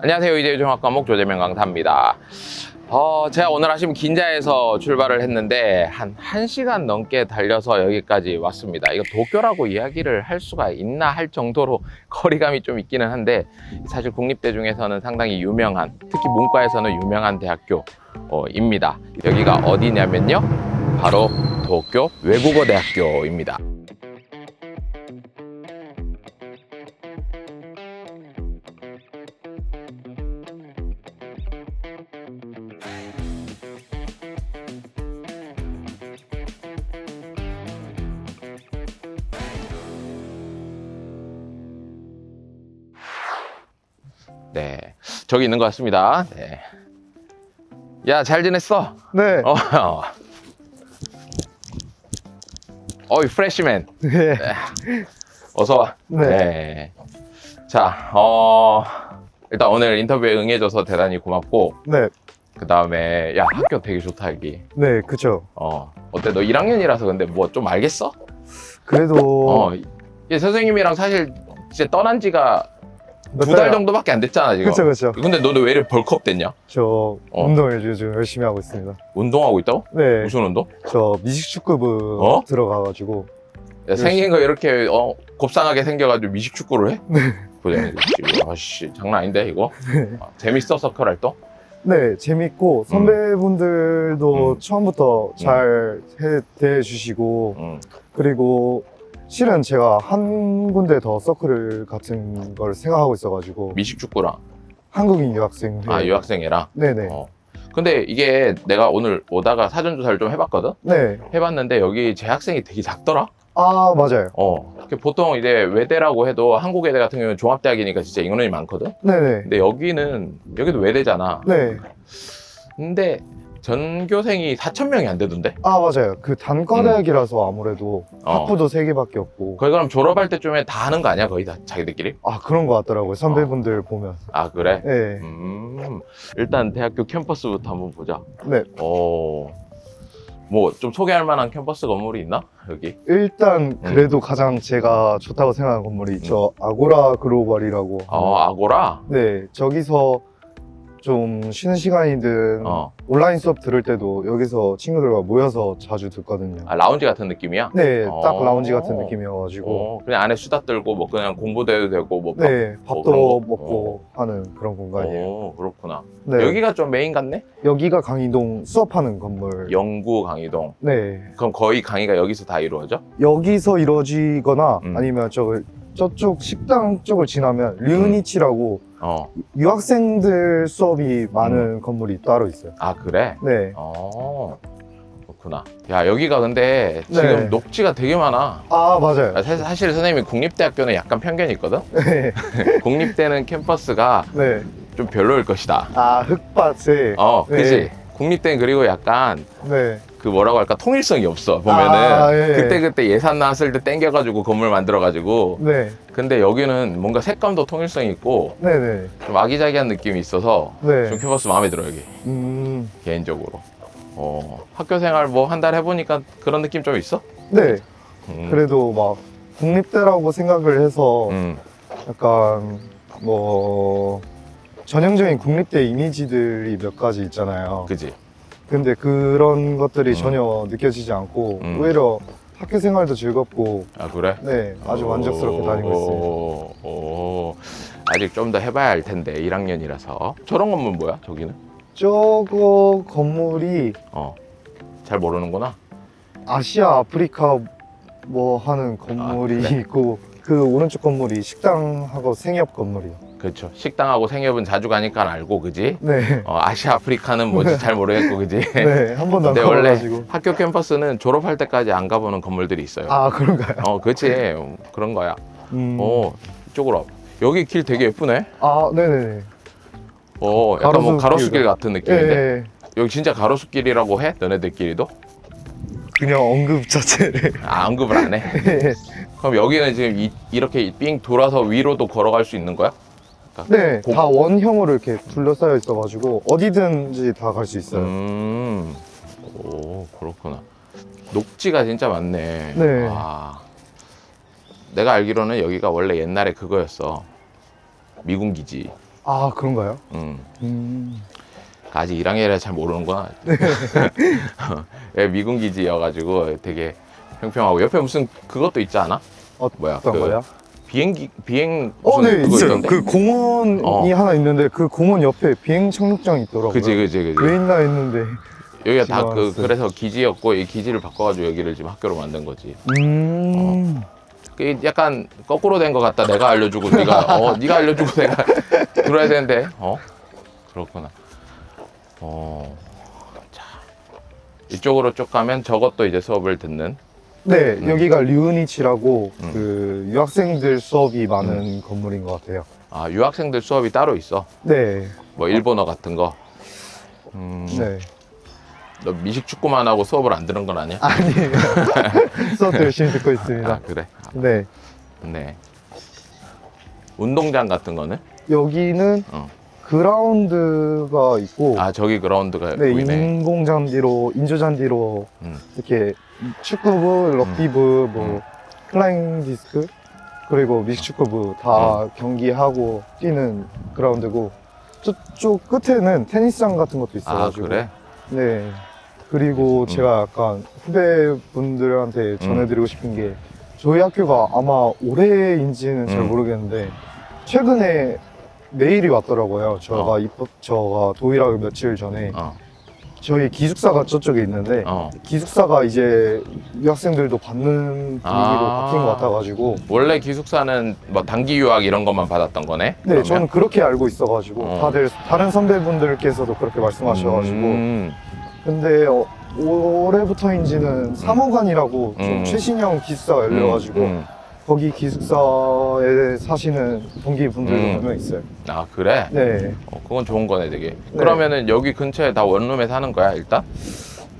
안녕하세요. 이재유종합과목 조재명 강사입니다. 제가 오늘 아침 긴자에서 출발을 했는데 한 1시간 넘게 달려서 여기까지 왔습니다. 이거 도쿄라고 이야기를 할 수가 있나 할 정도로 거리감이 좀 있기는 한데, 사실 국립대 중에서는 상당히 유명한, 특히 문과에서는 유명한 대학교입니다. 여기가 어디냐면요, 바로 도쿄 외국어대학교입니다. 네, 저기 있는 것 같습니다. 네. 야, 잘 지냈어? 네. 어이, 프레시맨. 네. 어서 와. 네. 네. 자, 일단 오늘 인터뷰에 응해줘서 대단히 고맙고, 네. 그 다음에, 야, 학교 되게 좋다, 여기. 네, 그쵸. 어때? 너 1학년이라서 근데 뭐 좀 알겠어? 그래도 얘 선생님이랑 사실 진짜 떠난 지가 몇 2달 달- 정도밖에 안 됐잖아, 지금. 그쵸. 근데 너는 왜 이렇게 벌크업 됐냐? 저 운동을 요즘 열심히 하고 있습니다. 운동하고 있다고? 네. 무슨 운동? 저 미식축구부 들어가가지고. 야, 생긴 거 이렇게 곱상하게 생겨가지고 미식축구를 해? 네. 보자. 아씨, 장난 아닌데 이거? 재밌어, 서클 활동? 네, 재밌고 선배분들도 처음부터 잘 대해주시고 그리고 실은 제가 한 군데 더 서클 같은 걸 생각하고 있어가지고 미식축구랑 한국인 유학생 유학생이랑. 네네. 근데 이게 내가 오늘 오다가 사전 조사를 좀 해봤거든? 네. 해봤는데 여기 재학생이 되게 작더라? 아, 맞아요. 보통 이제 외대라고 해도 한국 외대 같은 경우는 종합대학이니까 진짜 인원이 많거든? 네네. 근데 여기도 외대잖아. 네. 근데 전교생이 4,000명이 안 되던데? 아, 맞아요. 그 단과대학이라서 아무래도 학부도 3개밖에 없고. 거의 그럼 졸업할 때쯤에 다 하는 거 아니야? 거의 다 자기들끼리? 아, 그런 것 같더라고요. 선배분들 보면. 아, 그래? 네. 일단 대학교 캠퍼스부터 한번 보자. 네. 뭐 좀 소개할 만한 캠퍼스 건물이 있나? 여기? 일단 그래도 가장 제가 좋다고 생각하는 건물이 저 아고라 글로벌이라고. 아고라? 네. 저기서 좀 쉬는 시간이든 온라인 수업 들을 때도 여기서 친구들과 모여서 자주 듣거든요. 아, 라운지 같은 느낌이야? 네. 딱 라운지 같은 느낌이어가지고. 그냥 안에 수다 떨고 뭐 그냥 공부도 해도 되고 뭐 네. 그런 밥도 거? 먹고 하는 그런 공간이에요. 그렇구나. 네. 여기가 좀 메인 같네? 여기가 강의동 수업하는 건물. 영구 강의동. 네. 그럼 거의 강의가 여기서 다 이루어져? 여기서 이루어지거나 아니면 저쪽 식당 쪽을 지나면 류니치라고 유학생들 수업이 많은 건물이 따로 있어요. 아, 그래? 네. 그렇구나. 야, 여기가 근데 지금 네. 녹지가 되게 많아. 아, 맞아요. 사실 선생님이 국립대학교는 약간 편견이 있거든? 네. 국립대는 캠퍼스가 네. 좀 별로일 것이다. 아, 흙밭에. 그지? 네. 국립대는 그리고 약간 네. 그 뭐라고 할까, 통일성이 없어. 보면은 예. 그때 예산 나왔을 때 땡겨가지고 건물 만들어가지고. 네. 근데 여기는 뭔가 색감도 통일성이 있고 네네. 좀 아기자기한 느낌이 있어서 네. 좀 캠퍼스 마음에 들어, 여기. 개인적으로. 학교 생활 뭐 한 달 해보니까 그런 느낌 좀 있어? 네. 그래도 막 국립대라고 생각을 해서 약간 뭐 전형적인 국립대 이미지들이 몇 가지 있잖아요. 그지? 근데 그런 것들이 전혀 느껴지지 않고 오히려 학교 생활도 즐겁고. 아, 그래? 네, 아주 만족스럽게 다니고 있습니다. 아직 좀 더 해봐야 할 텐데 1학년이라서. 저런 건물 뭐야, 저기는? 저거 건물이 잘 모르는구나. 아시아 아프리카 뭐 하는 건물이 그래? 있고 그 오른쪽 건물이 식당하고 생협 건물이요. 그렇죠. 식당하고 생협은 자주 가니까 알고, 그지? 네. 아시아 아프리카는 뭐지 잘 모르겠고, 그지? 네, 한 번도 안 근데 원래 가봐가지고. 학교 캠퍼스는 졸업할 때까지 안 가보는 건물들이 있어요. 아, 그런가요? 그렇지. 그런 거야. 이쪽으로 와봐. 여기 길 되게 예쁘네. 아, 네네네. 약간 뭐 가로수길 같은 느낌인데. 네. 여기 진짜 가로수길이라고 해? 너네들끼리도? 그냥 언급 자체를. 언급을 안 해? 그럼 여기는 지금 이렇게 삥 돌아서 위로도 걸어갈 수 있는 거야? 네, 다 원형으로 이렇게 둘러싸여 있어가지고 어디든지 다 갈 수 있어요. 오, 그렇구나. 녹지가 진짜 많네. 네. 내가 알기로는 여기가 원래 옛날에 그거였어. 미군 기지. 아, 그런가요? 아직 1학년이라 잘 모르는구나. 예, 미군 기지여가지고 되게 평평하고 옆에 무슨 그것도 있지 않아? 뭐야? 어떤 거요? 비행 무슨 네, 그거 있어요. 있던데? 그 공원이 하나 있는데 그 공원 옆에 비행 착륙장이 있더라고요. 그지. 왜 있나 했는데. 여기가 다 지금 알았어요. 그래서 기지였고 이 기지를 바꿔가지고 여기를 지금 학교로 만든 거지. 그 약간 거꾸로 된 것 같다. 내가 알려주고 네가 알려주고 내가 들어야 되는데. 그렇구나. 자, 이쪽으로 쭉 가면 저것도 이제 수업을 듣는. 네, 여기가 류니치라고 그 유학생들 수업이 많은 건물인 것 같아요. 아, 유학생들 수업이 따로 있어. 네, 뭐 일본어 같은 거. 네. 너 미식 축구만 하고 수업을 안 듣는 건 아니야? 아니에요. 수업 열심히 듣고 있습니다. 아, 그래. 네, 네. 운동장 같은 거는? 여기는 그라운드가 있고, 아, 저기 그라운드가 네, 보이네. 인조잔디로 음. 이렇게 축구부, 럭비부, 뭐 플라잉 디스크, 그리고 미식축구부 다 경기하고 뛰는 그라운드고, 저쪽 끝에는 테니스장 같은 것도 아, 있어가지고. 그래? 네. 그리고 제가 약간 후배분들한테 전해드리고 싶은 게, 저희 학교가 아마 올해인지는 잘 모르겠는데 최근에 메일이 왔더라고요. 저가 도일하기 며칠 전에 저희 기숙사가 저쪽에 있는데 기숙사가 이제 유학생들도 받는 분위기로 바뀐 것 같아가지고. 원래 기숙사는 뭐 단기 유학 이런 것만 받았던 거네? 네, 그러면? 저는 그렇게 알고 있어가지고 다들 다른 선배분들께서도 그렇게 말씀하셔가지고. 근데 올해부터인지는 3호관이라고 좀 최신형 기숙사가 열려가지고 거기 기숙사에 사시는 동기분들도 몇 명 있어요. 아, 그래? 네. 그건 좋은 거네, 되게. 그러면은 여기 근처에 다 원룸에 사는 거야, 일단?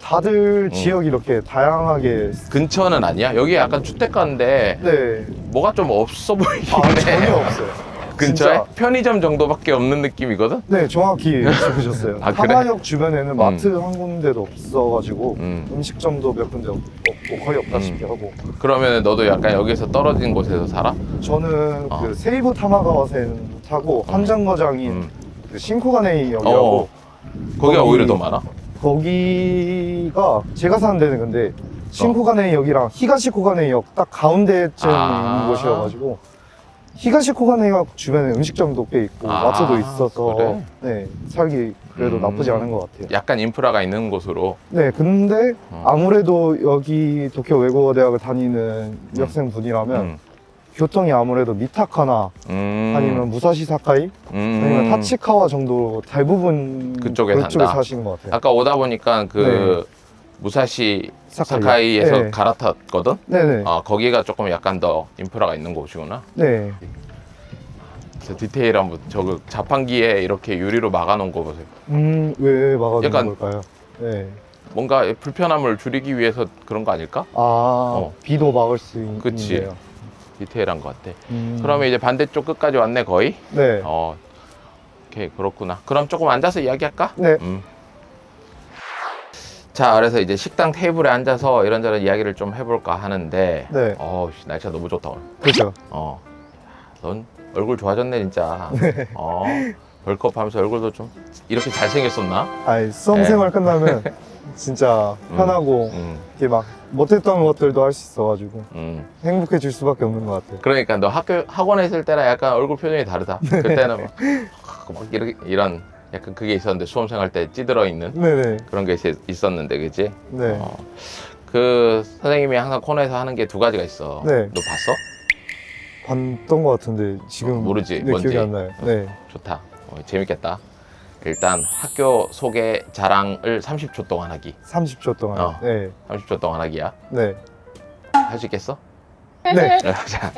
다들 지역이 이렇게 다양하게. 근처는 아니야? 여기 약간 주택가인데 네. 뭐가 좀 없어 보이긴 아, 해. 전혀 없어요. 근처에? 진짜. 편의점 정도밖에 없는 느낌이거든? 네, 정확히 짚으셨어요. 아, 그래? 하나역 주변에는 마트 한 군데도 없어가지고 음식점도 몇 군데 없고 거의 없다시피 하고. 그러면 너도 약간 여기서 떨어진 곳에서 살아? 저는 그 세이부 타마가와센 타고 한정거장인 그 신코가네이역이라고. 거기가 오히려 더 많아? 거기가 제가 사는 데는 근데 신코가네이역이랑 히가시코가네이역 딱 가운데쯤 있는 곳이어가지고 히가시코가네이역 주변에 음식점도 꽤 있고 마트도 있어서 그래? 네, 살기 그래도 나쁘지 않은 것 같아요. 약간 인프라가 있는 곳으로. 네, 근데 아무래도 여기 도쿄 외국어 대학을 다니는 유학생분이라면 교통이 아무래도 미타카나 아니면 무사시 사카이 아니면 타치카와 정도 대부분 그쪽에 그쪽에 산다. 사시는 것 같아요. 아까 오다 보니까 그 무사시 사카이에서 네. 갈아탔거든? 네네. 거기가 조금 약간 더 인프라가 있는 곳이구나. 네. 그래서 디테일한 저그 자판기에 이렇게 유리로 막아놓은 거 보세요. 왜 막아주는 약간- 걸까요? 네. 뭔가 불편함을 줄이기 위해서 그런 거 아닐까? 비도 막을 수 그치. 있는데요. 디테일한 것 같아. 그러면 이제 반대쪽 끝까지 왔네, 거의? 네. 오케이, 그렇구나. 그럼 조금 앉아서 이야기할까? 네. 자, 그래서 이제 식당 테이블에 앉아서 이런저런 이야기를 좀 해볼까 하는데, 네. 날씨가 너무 좋다, 오늘. 그죠. 넌 얼굴 좋아졌네, 진짜. 벌크업 하면서 얼굴도 좀 이렇게 잘생겼었나? 수험생활 끝나면 진짜 편하고 이렇게 막 못했던 것들도 할 수 있어가지고 행복해질 수밖에 없는 것 같아요. 그러니까 너 학원에 있을 때랑 약간 얼굴 표정이 다르다. 그때는 막 이런 약간 그게 있었는데 수험생활 때 찌들어 있는 네네. 그런 게 있었는데, 그치? 네. 그 선생님이 항상 코너에서 하는 게 두 가지가 있어. 네. 너 봤어? 봤던 것 같은데 지금 모르지, 네, 뭔지. 기억이 안 나요. 네. 좋다. 재밌겠다. 일단 학교 소개 자랑을 30초 동안 하기. 30초 동안. 네. 30초 동안 하기야. 네. 할 수 있겠어? 네. 자,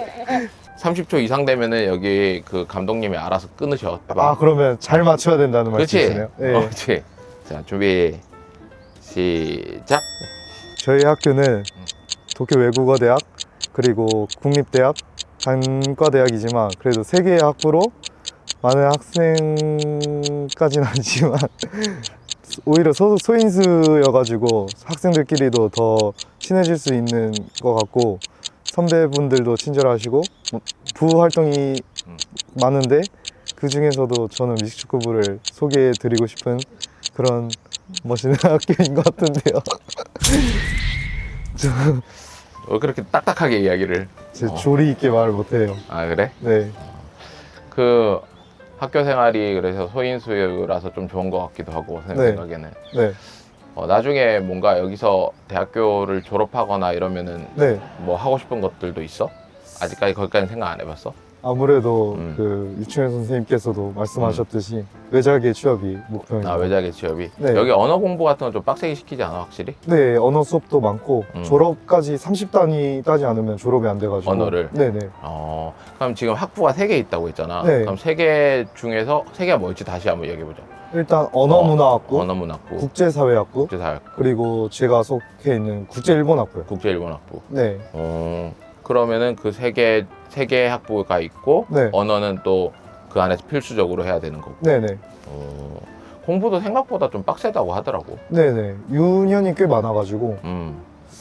30초 이상 되면은 여기 그 감독님이 알아서 끊으셔. 그러면 잘 맞춰야 된다는 그렇지? 말씀이시네요. 네. 그렇지. 자, 준비 시작. 저희 학교는 도쿄 외국어대학 그리고 국립대학 단과대학이지만 그래도 세 개의 학부로 많은 학생까지는 아니지만 오히려 소인수여가지고 학생들끼리도 더 친해질 수 있는 것 같고 선배분들도 친절하시고 부활동이 많은데 그 중에서도 저는 미식축구부를 소개해드리고 싶은 그런 멋있는 학교인 것 같은데요. 왜 그렇게 딱딱하게 이야기를? 제 조리 있게 말을 못해요. 아 그래? 네, 그 학교 생활이 그래서 소인수라서 좀 좋은 것 같기도 하고 제 네. 생각에는 네, 나중에 뭔가 여기서 대학교를 졸업하거나 이러면은 네. 뭐 하고 싶은 것들도 있어? 아직까지 거기까지 생각 안 해봤어? 아무래도 음. 그 유충현 선생님께서도 말씀하셨듯이 외작의 취업이 목표입니다. 아 외작의 취업이? 네. 여기 언어 공부 같은 건 좀 빡세게 시키지 않아 확실히? 네, 언어 수업도 많고 졸업까지 30단위 따지 않으면 졸업이 안 돼가지고 언어를? 네네. 그럼 지금 학부가 3개 있다고 했잖아. 네. 그럼 3개 중에서 3개가 뭘지 다시 한번 얘기해보자. 일단 언어문화학부, 언어문학부, 국제사회학부, 국제사회학부, 그리고 제가 속해 있는 국제일본학부요. 국제일본학부. 네, 그러면은 그 3개 학부가 있고 네. 언어는 또 그 안에서 필수적으로 해야 되는 거고. 네네. 공부도 생각보다 좀 빡세다고 하더라고. 네네. 유년이 꽤 많아가지고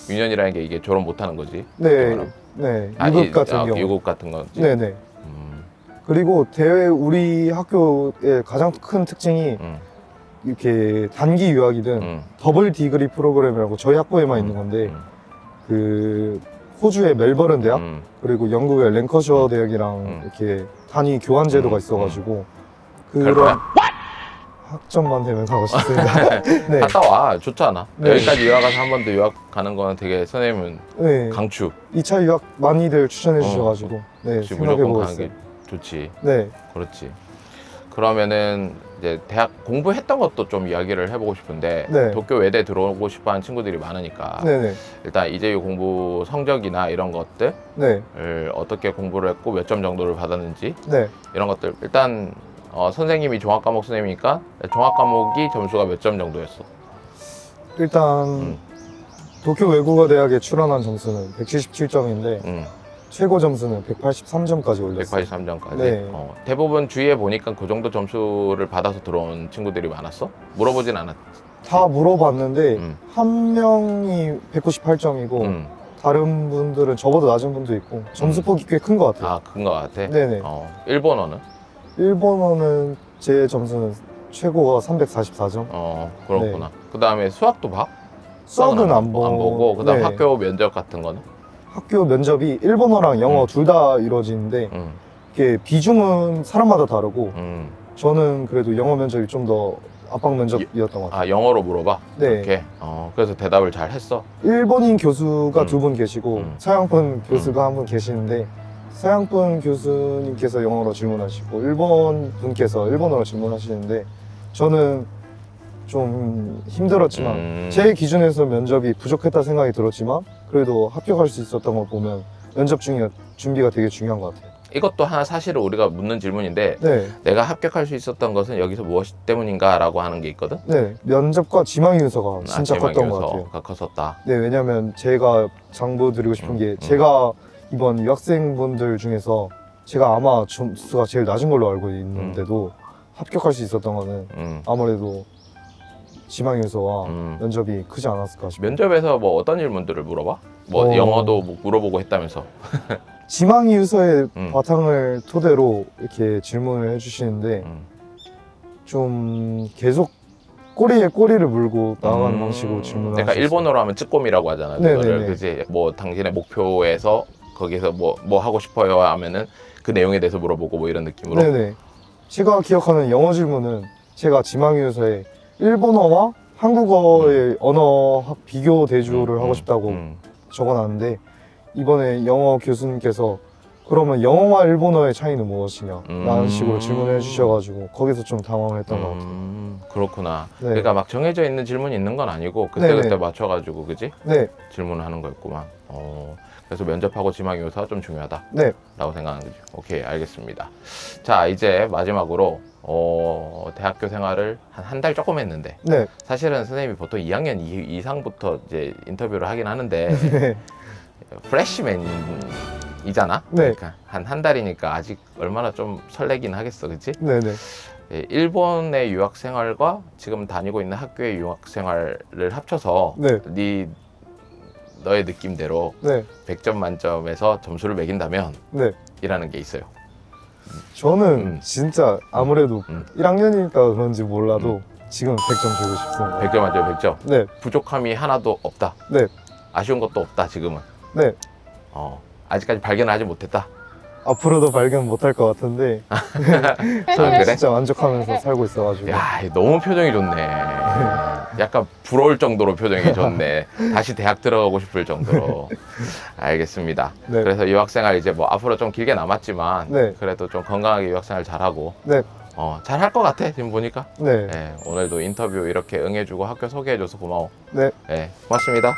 유년이라는 게 이게 졸업 못하는 거지. 네, 네. 유급 같은 경우. 유급 같은 거지. 네네. 그리고 우리 학교의 가장 큰 특징이 이렇게 단기 유학이든 더블 디그리 프로그램이라고 저희 학교에만 있는 건데 그 호주의 멜버른 대학 그리고 영국의 랭커셔 대학이랑 이렇게 단위 교환 제도가 있어가지고 갈 거야? 학점만 되면 가고 싶습니다. 네. 갔다 와. 좋잖아. 네. 여기까지 유학 가서 한 번 더 유학 가는 거는 되게 선생님은 네. 강추. 2차 유학 많이들 추천해 주셔가지고 네, 그렇지, 생각해 무조건 보고 가는 있어요. 게 좋지. 네. 그렇지. 그러면은 이제 대학 공부했던 것도 좀 이야기를 해보고 싶은데 네. 도쿄 외대 들어오고 싶어하는 친구들이 많으니까 네네. 일단 이재유 공부 성적이나 이런 것들을 네. 어떻게 공부를 했고 몇 점 정도를 받았는지 네. 이런 것들 일단 선생님이 종합과목 선생님이니까 종합과목이 점수가 몇 점 정도였어? 일단 도쿄 외국어 대학에 출원한 점수는 177점인데 최고 점수는 183점까지 올렸어요. 183점까지. 네. 대부분 주위에 보니까 그 정도 점수를 받아서 들어온 친구들이 많았어? 물어보진 않았지. 다 물어봤는데 한 명이 198점이고 다른 분들은 저보다 낮은 분도 있고 점수폭이 꽤 큰 것 같아요. 아, 그런 것 같아? 네네. 일본어는? 일본어는 제 점수는 최고가 344점. 그렇구나. 그 다음에 수학도 봐? 수학은 안 안 보고, 그 다음 네. 학교 면접 같은 거는? 학교 면접이 일본어랑 영어 둘 다 이루어지는데 이게 비중은 사람마다 다르고 저는 그래도 영어 면접이 좀 더 압박 면접이었던 것 같아요. 아, 영어로 물어봐? 네. 이렇게? 그래서 대답을 잘 했어? 일본인 교수가 2분 계시고 음. 서양분 교수가 한 분 계시는데 서양분 교수님께서 영어로 질문하시고 일본 분께서 일본어로 질문하시는데 저는 좀 힘들었지만 제 기준에서 면접이 부족했다 생각이 들었지만 그래도 합격할 수 있었던 걸 보면 면접 준비가 되게 중요한 것 같아요. 이것도 하나 사실은 우리가 묻는 질문인데 네, 내가 합격할 수 있었던 것은 여기서 무엇 때문인가 라고 하는 게 있거든? 네 면접과 지망 윤서가 진짜 컸던 것 같아요. 가 컸었다. 네, 왜냐면 제가 장부드리고 싶은 게 제가 이번 유학생분들 중에서 제가 아마 점수가 제일 낮은 걸로 알고 있는데도 합격할 수 있었던 거는 아무래도 지망윤서와 면접이 크지 않았을까 싶어요. 면접에서 뭐 어떤 질문들을 물어봐? 뭐 영어도 뭐 물어보고 했다면서? 지망윤서의 바탕을 토대로 이렇게 질문을 해주시는데 좀 계속 꼬리에 꼬리를 물고 나아가는 방식으로 질문을 그러니까 하셨어요. 일본어로 하면 찌꼬미라고 하잖아. 네네네. 그거를 그지? 뭐 당신의 목표에서 거기서 뭐 하고 싶어요 하면은 그 내용에 대해서 물어보고 뭐 이런 느낌으로. 네네. 제가 기억하는 영어 질문은 제가 지망윤서에 일본어와 한국어의 언어 비교 대조를 하고 싶다고 적어놨는데 이번에 영어 교수님께서 그러면 영어와 일본어의 차이는 무엇이냐 라는 식으로 질문을 해주셔가지고 거기서 좀 당황을 했던 것 같아요. 그렇구나. 네. 그러니까 막 정해져 있는 질문이 있는 건 아니고 그때그때 네네. 맞춰가지고 그지? 네, 질문을 하는 거였구만. 그래서 면접하고 지망요소가 좀 중요하다 네, 라고 생각하는 거죠. 오케이, 알겠습니다. 자, 이제 마지막으로 대학교 생활을 한 달 조금 했는데 네, 사실은 선생님이 보통 2학년 이상부터 이제 인터뷰를 하긴 하는데 네, 프레시맨이잖아. 네. 그러니까 한 달이니까 아직 얼마나 좀 설레긴 하겠어, 그렇지? 네, 네. 일본의 유학 생활과 지금 다니고 있는 학교의 유학 생활을 합쳐서 네. 너의 느낌대로 네, 100점 만점에서 점수를 매긴다면 네. 이라는 게 있어요. 저는 진짜 아무래도 음. 1학년이니까 그런지 몰라도 지금 100점 주고 싶습니다. 100점 만점에 100점. 네, 부족함이 하나도 없다. 네, 아쉬운 것도 없다, 지금은. 네. 아직까지 발견을 하지 못했다. 앞으로도 발견 못할 것 같은데 저는 그래? 진짜 만족하면서 살고 있어가지고. 야, 너무 표정이 좋네. 약간 부러울 정도로 표정이 좋네. 다시 대학 들어가고 싶을 정도로. 알겠습니다. 네. 그래서 유학생활 이제 뭐 앞으로 좀 길게 남았지만 네. 그래도 좀 건강하게 유학생활 잘하고 네, 잘할 것 같아, 지금 보니까. 네, 예, 오늘도 인터뷰 이렇게 응해주고 학교 소개해줘서 고마워. 네. 예, 고맙습니다.